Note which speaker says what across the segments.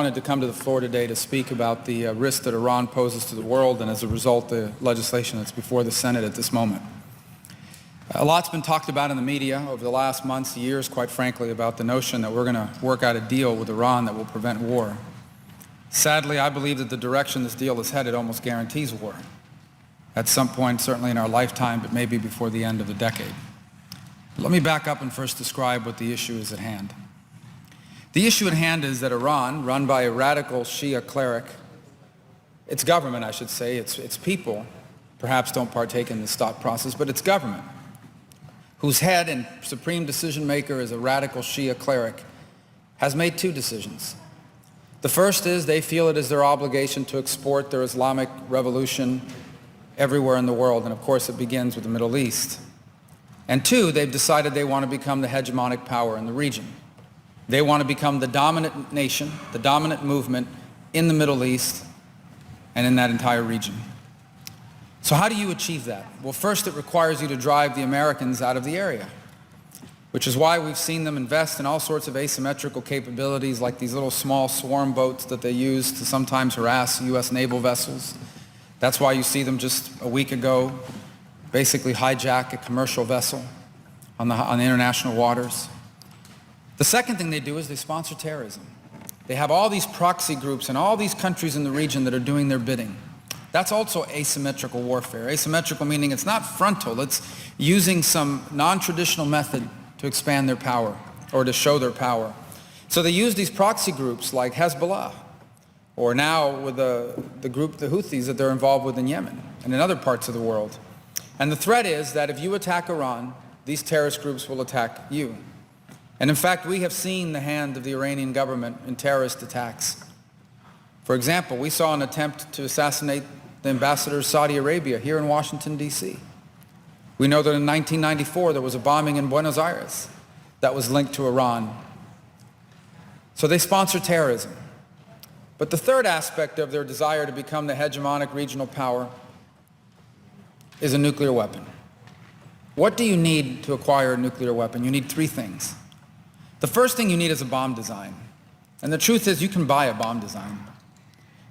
Speaker 1: I wanted to come to the floor today to speak about the risk that Iran poses to the world and, as a result, the legislation that's before the Senate at this moment. A lot's been talked about in the media over the last months, years, quite frankly, about the notion that we're going to work out a deal with Iran that will prevent war. Sadly, I believe that the direction this deal is headed almost guarantees war. At some point, certainly in our lifetime, but maybe before the end of the decade. Let me back up and first describe what the issue is at hand. The issue at hand is that Iran, run by a radical Shia cleric, its government, I should say, its people, perhaps don't partake in this thought process, but its government, whose head and supreme decision maker is a radical Shia cleric, has made two decisions. The first is they feel it is their obligation to export their Islamic revolution everywhere in the world, and of course it begins with the Middle East. And two, they've decided they want to become the hegemonic power in the region. They want to become the dominant nation, the dominant movement in the Middle East and in that entire region. So how do you achieve that? Well, first it requires you to drive the Americans out of the area, which is why we've seen them invest in all sorts of asymmetrical capabilities like these little small swarm boats that they use to sometimes harass U.S. naval vessels. That's why you see them just a week ago basically hijack a commercial vessel on the international waters. The second thing they do is they sponsor terrorism. They have all these proxy groups in all these countries in the region that are doing their bidding. That's also asymmetrical warfare. Asymmetrical meaning it's not frontal, it's using some non-traditional method to expand their power or to show their power. So they use these proxy groups like Hezbollah, or now with the group, the Houthis, that they're involved with in Yemen and in other parts of the world. And the threat is that if you attack Iran, these terrorist groups will attack you. And in fact, we have seen the hand of the Iranian government in terrorist attacks. For example, we saw an attempt to assassinate the ambassador of Saudi Arabia here in Washington, D.C. We know that in 1994 there was a bombing in Buenos Aires that was linked to Iran. So they sponsor terrorism. But the third aspect of their desire to become the hegemonic regional power is a nuclear weapon. What do you need to acquire a nuclear weapon? You need three things. The first thing you need is a bomb design. And the truth is you can buy a bomb design.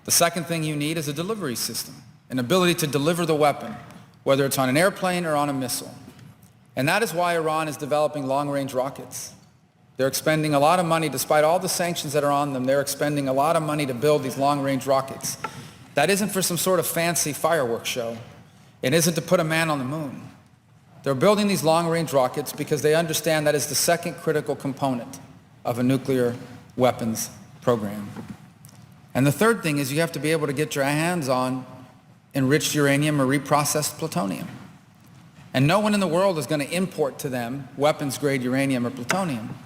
Speaker 1: The second thing you need is a delivery system, an ability to deliver the weapon, whether it's on an airplane or on a missile. And that is why Iran is developing long-range rockets. They're expending a lot of money, despite all the sanctions that are on them, they're expending a lot of money to build these long-range rockets. That isn't for some sort of fancy fireworks show. It isn't to put a man on the moon. They're building these long-range rockets because they understand that is the second critical component of a nuclear weapons program. And the third thing is you have to be able to get your hands on enriched uranium or reprocessed plutonium. And no one in the world is going to import to them weapons-grade uranium or plutonium.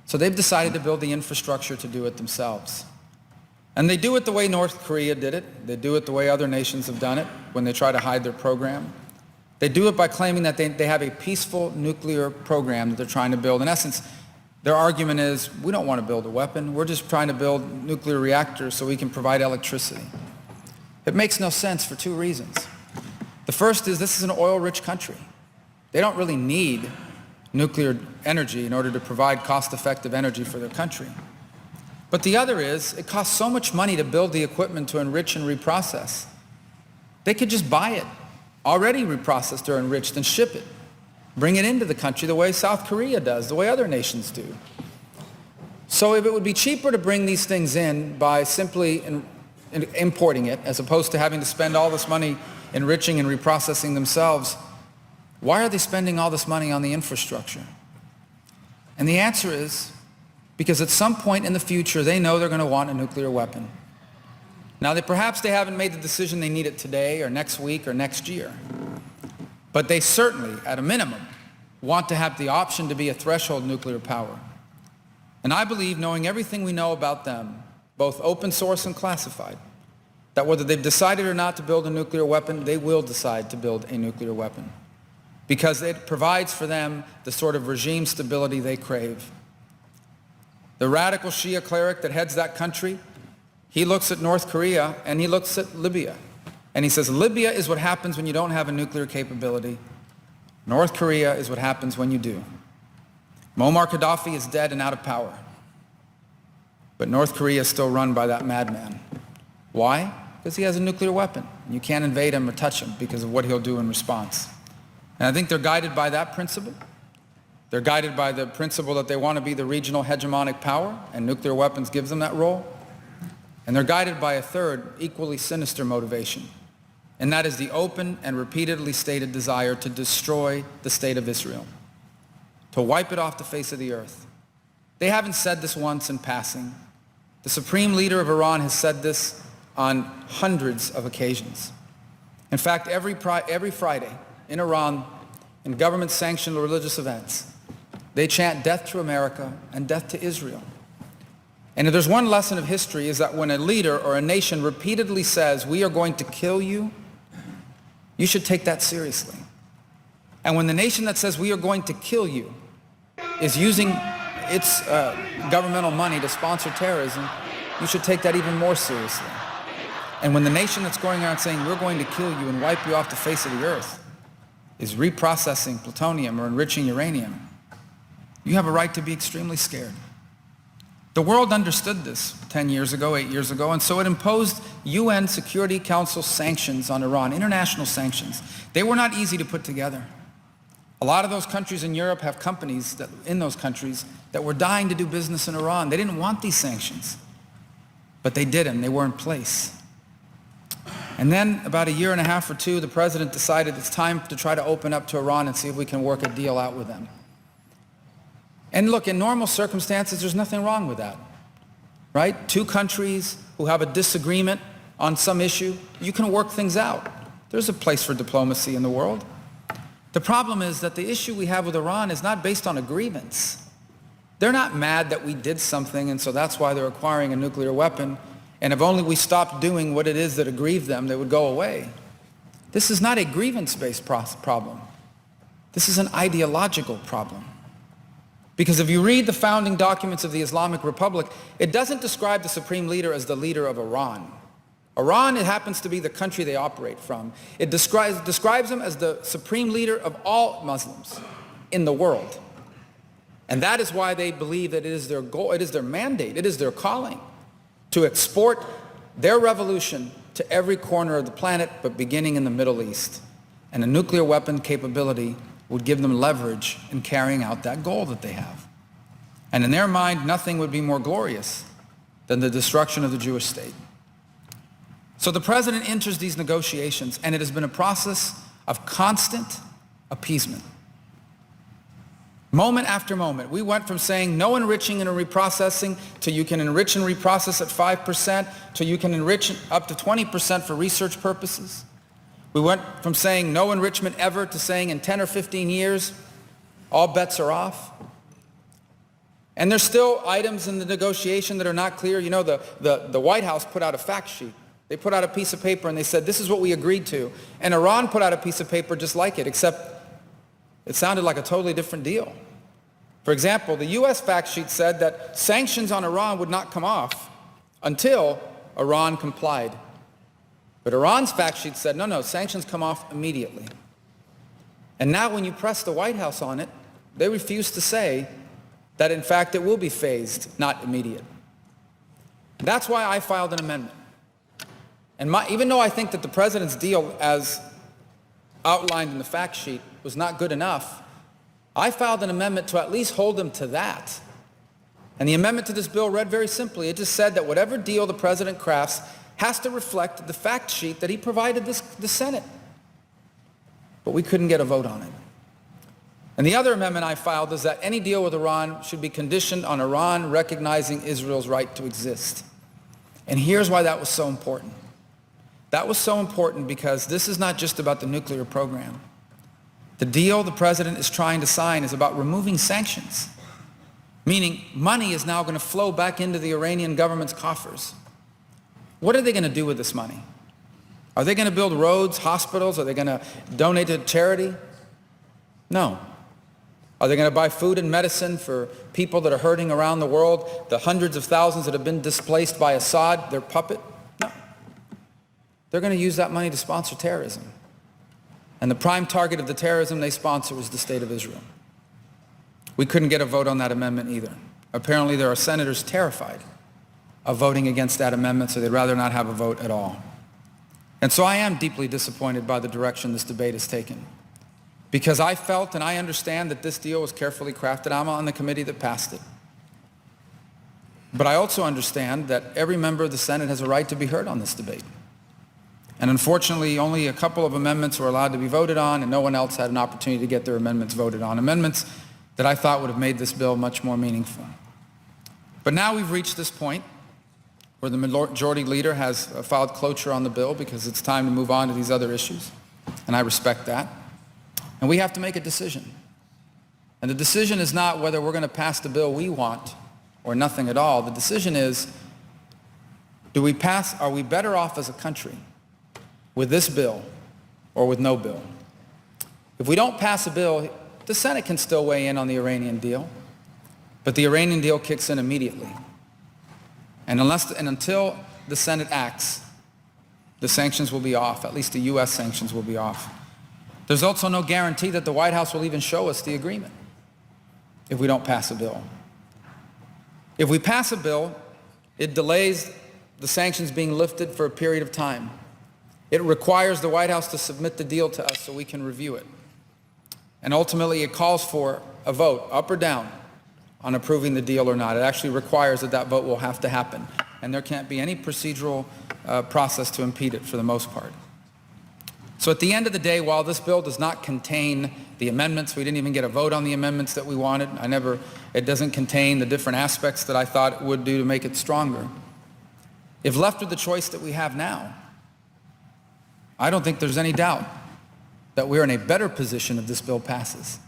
Speaker 1: So they've decided to build the infrastructure to do it themselves. And they do it the way North Korea did it. They do it the way other nations have done it when they try to hide their program. They do it by claiming that they have a peaceful nuclear program that they're trying to build. In essence, their argument is, we don't want to build a weapon. We're just trying to build nuclear reactors so we can provide electricity. It makes no sense for two reasons. The first is this is an oil-rich country. They don't really need nuclear energy in order to provide cost-effective energy for their country. But the other is, it costs so much money to build the equipment to enrich and reprocess. They could just buy it, already reprocessed or enriched, and ship it. Bring it into the country the way South Korea does, the way other nations do. So if it would be cheaper to bring these things in by simply importing it, as opposed to having to spend all this money enriching and reprocessing themselves, why are they spending all this money on the infrastructure? And the answer is, because at some point in the future, they know they're going to want a nuclear weapon. Now, perhaps they haven't made the decision they need it today or next week or next year. But they certainly, at a minimum, want to have the option to be a threshold nuclear power. And I believe, knowing everything we know about them, both open source and classified, that whether they've decided or not to build a nuclear weapon, they will decide to build a nuclear weapon. Because it provides for them the sort of regime stability they crave. The radical Shia cleric that heads that country, he looks at North Korea and he looks at Libya. And he says, Libya is what happens when you don't have a nuclear capability. North Korea is what happens when you do. Muammar Gaddafi is dead and out of power. But North Korea is still run by that madman. Why? Because he has a nuclear weapon. You can't invade him or touch him because of what he'll do in response. And I think they're guided by that principle. They're guided by the principle that they want to be the regional hegemonic power, and nuclear weapons gives them that role. And they're guided by a third, equally sinister motivation, and that is the open and repeatedly stated desire to destroy the state of Israel, to wipe it off the face of the earth. They haven't said this once in passing. The supreme leader of Iran has said this on hundreds of occasions. In fact, every Friday in Iran, in government-sanctioned religious events, they chant death to America and death to Israel. And if there's one lesson of history, is that when a leader or a nation repeatedly says, we are going to kill you, you should take that seriously. And when the nation that says we are going to kill you is using its governmental money to sponsor terrorism, you should take that even more seriously. And when the nation that's going around saying we're going to kill you and wipe you off the face of the earth is reprocessing plutonium or enriching uranium, you have a right to be extremely scared. The world understood this 10 years ago, 8 years ago, and so it imposed UN Security Council sanctions on Iran, international sanctions. They were not easy to put together. A lot of those countries in Europe have companies in those countries that were dying to do business in Iran. They didn't want these sanctions, but they did them. They were in place. And then about a year and a half or two, the president decided it's time to try to open up to Iran and see if we can work a deal out with them. And look, in normal circumstances, there's nothing wrong with that, right? Two countries who have a disagreement on some issue, you can work things out. There's a place for diplomacy in the world. The problem is that the issue we have with Iran is not based on a grievance. They're not mad that we did something, and so that's why they're acquiring a nuclear weapon, and if only we stopped doing what it is that aggrieved them, they would go away. This is not a grievance-based problem. This is an ideological problem. Because if you read the founding documents of the Islamic Republic, it doesn't describe the supreme leader as the leader of Iran. Iran, it happens to be the country they operate from. It describes him as the supreme leader of all Muslims in the world. And that is why they believe that it is their goal, it is their mandate, it is their calling to export their revolution to every corner of the planet, but beginning in the Middle East. And a nuclear weapon capability would give them leverage in carrying out that goal that they have. And in their mind, nothing would be more glorious than the destruction of the Jewish state. So the president enters these negotiations, and it has been a process of constant appeasement. Moment after moment, we went from saying no enriching and reprocessing to you can enrich and reprocess at 5%, to you can enrich up to 20% for research purposes. We went from saying no enrichment ever to saying in 10 or 15 years, all bets are off. And there's still items in the negotiation that are not clear. You know, the White House put out a fact sheet. They put out a piece of paper and they said, this is what we agreed to. And Iran put out a piece of paper just like it, except it sounded like a totally different deal. For example, the U.S. fact sheet said that sanctions on Iran would not come off until Iran complied. But Iran's fact sheet said, no, sanctions come off immediately. And now when you press the White House on it, they refuse to say that in fact it will be phased, not immediate. That's why I filed an amendment. And even though I think that the president's deal as outlined in the fact sheet was not good enough, I filed an amendment to at least hold them to that. And the amendment to this bill read very simply. It just said that whatever deal the president crafts has to reflect the fact sheet that he provided the Senate. But we couldn't get a vote on it. And the other amendment I filed is that any deal with Iran should be conditioned on Iran recognizing Israel's right to exist. And here's why that was so important. That was so important because this is not just about the nuclear program. The deal the president is trying to sign is about removing sanctions, meaning money is now going to flow back into the Iranian government's coffers. What are they going to do with this money? Are they going to build roads, hospitals? Are they going to donate to charity? No. Are they going to buy food and medicine for people that are hurting around the world, the hundreds of thousands that have been displaced by Assad, their puppet? No. They're going to use that money to sponsor terrorism. And the prime target of the terrorism they sponsor was the state of Israel. We couldn't get a vote on that amendment either. Apparently there are senators terrified of voting against that amendment, so they'd rather not have a vote at all. And so I am deeply disappointed by the direction this debate has taken, because I felt and I understand that this deal was carefully crafted. I'm on the committee that passed it. But I also understand that every member of the Senate has a right to be heard on this debate. And unfortunately, only a couple of amendments were allowed to be voted on, and no one else had an opportunity to get their amendments voted on, amendments that I thought would have made this bill much more meaningful. But now we've reached this point where the majority leader has filed cloture on the bill because it's time to move on to these other issues, and I respect that. And we have to make a decision. And the decision is not whether we're going to pass the bill we want or nothing at all. The decision is, are we better off as a country with this bill or with no bill? If we don't pass a bill, the Senate can still weigh in on the Iranian deal, but the Iranian deal kicks in immediately. And until the Senate acts, the sanctions will be off, at least the U.S. sanctions will be off. There's also no guarantee that the White House will even show us the agreement if we don't pass a bill. If we pass a bill, it delays the sanctions being lifted for a period of time. It requires the White House to submit the deal to us so we can review it. And ultimately, it calls for a vote, up or down, on approving the deal or not. It actually requires that vote will have to happen. And there can't be any procedural process to impede it for the most part. So at the end of the day, while this bill does not contain the amendments, we didn't even get a vote on the amendments that we wanted. It doesn't contain the different aspects that I thought it would do to make it stronger. If left with the choice that we have now, I don't think there's any doubt that we're in a better position if this bill passes.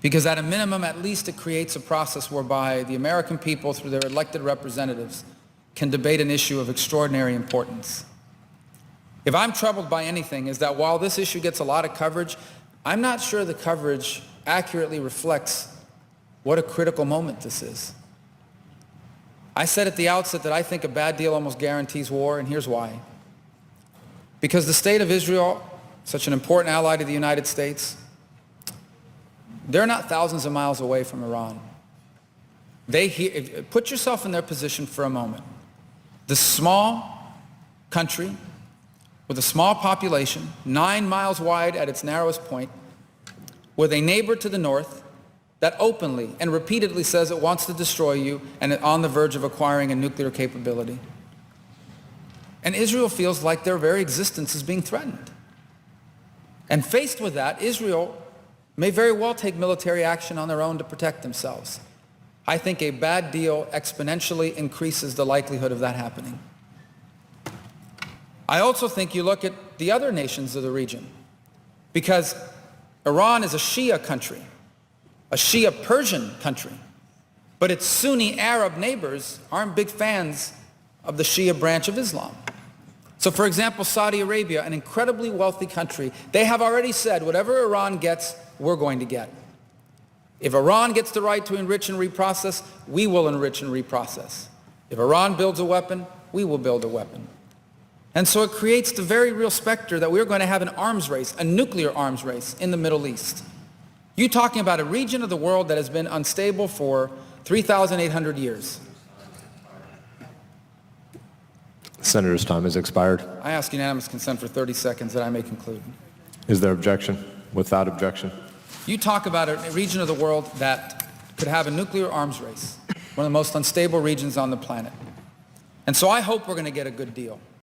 Speaker 1: Because at a minimum, at least it creates a process whereby the American people, through their elected representatives, can debate an issue of extraordinary importance. If I'm troubled by anything, is that while this issue gets a lot of coverage, I'm not sure the coverage accurately reflects what a critical moment this is. I said at the outset that I think a bad deal almost guarantees war, and here's why. Because the state of Israel, such an important ally to the United States, they're not thousands of miles away from Iran. Put yourself in their position for a moment. This small country with a small population, 9 miles wide at its narrowest point, with a neighbor to the north that openly and repeatedly says it wants to destroy you and is on the verge of acquiring a nuclear capability. And Israel feels like their very existence is being threatened. And faced with that, Israel may very well take military action on their own to protect themselves. I think a bad deal exponentially increases the likelihood of that happening. I also think you look at the other nations of the region, because Iran is a Shia country, a Shia Persian country, but its Sunni Arab neighbors aren't big fans of the Shia branch of Islam. So for example, Saudi Arabia, an incredibly wealthy country, they have already said whatever Iran gets, we're going to get. If Iran gets the right to enrich and reprocess, we will enrich and reprocess. If Iran builds a weapon, we will build a weapon. And so it creates the very real specter that we're going to have an arms race, a nuclear arms race in the Middle East. You're talking about a region of the world that has been unstable for 3,800 years.
Speaker 2: Senator's time has expired.
Speaker 1: I ask unanimous consent for 30 seconds that I may conclude.
Speaker 2: Is there objection? Without objection.
Speaker 1: You talk about a region of the world that could have a nuclear arms race, one of the most unstable regions on the planet. And so I hope we're going to get a good deal.